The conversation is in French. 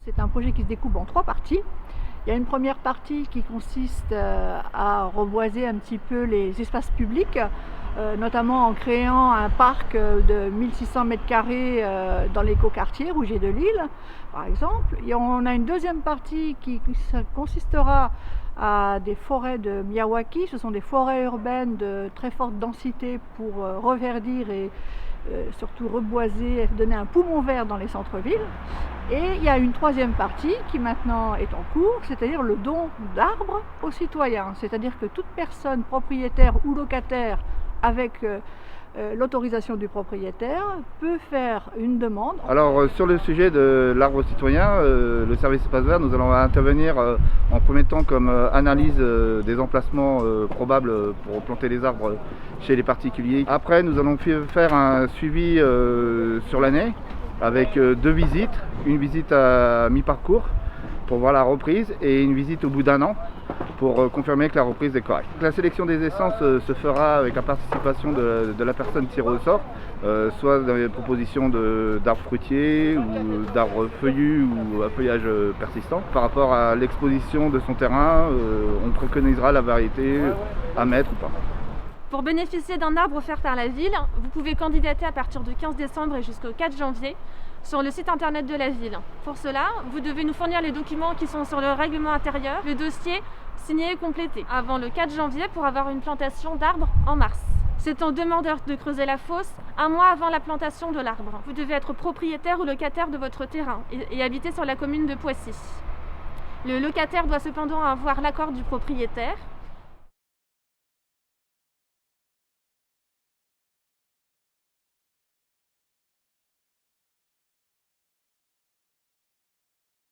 C'est un projet qui se découpe en 3 parties. Il y a une première partie qui consiste à reboiser un petit peu les espaces publics, notamment en créant un parc de 1600 m² dans l'écoquartier Rouget de Lille, par exemple. Et on a une deuxième partie qui consistera à des forêts de Miyawaki. Ce sont des forêts urbaines de très forte densité pour reverdir et surtout reboiser et donner un poumon vert dans les centres-villes. Et il y a une troisième partie qui maintenant est en cours, c'est-à-dire le don d'arbres aux citoyens. C'est-à-dire que toute personne propriétaire ou locataire avec l'autorisation du propriétaire peut faire une demande. Alors sur le sujet de l'arbre citoyen, le service Espace Vert, nous allons intervenir en premier temps comme analyse des emplacements probables pour planter les arbres chez les particuliers. Après, nous allons faire un suivi sur l'année avec 2 visites, une visite à mi-parcours pour voir la reprise et une visite au bout d'1 an pour confirmer que la reprise est correcte. La sélection des essences se fera avec la participation de la personne tirée au sort, soit dans les propositions d'arbres fruitiers ou d'arbres feuillus ou à feuillage persistant. Par rapport à l'exposition de son terrain, on préconisera la variété à mettre ou pas. Pour bénéficier d'un arbre offert par la ville, vous pouvez candidater à partir du 15 décembre et jusqu'au 4 janvier sur le site internet de la ville. Pour cela, vous devez nous fournir les documents qui sont sur le règlement intérieur, le dossier signé et complété, avant le 4 janvier pour avoir une plantation d'arbres en mars. C'est en demandeur de creuser la fosse 1 mois avant la plantation de l'arbre. Vous devez être propriétaire ou locataire de votre terrain et habiter sur la commune de Poissy. Le locataire doit cependant avoir l'accord du propriétaire.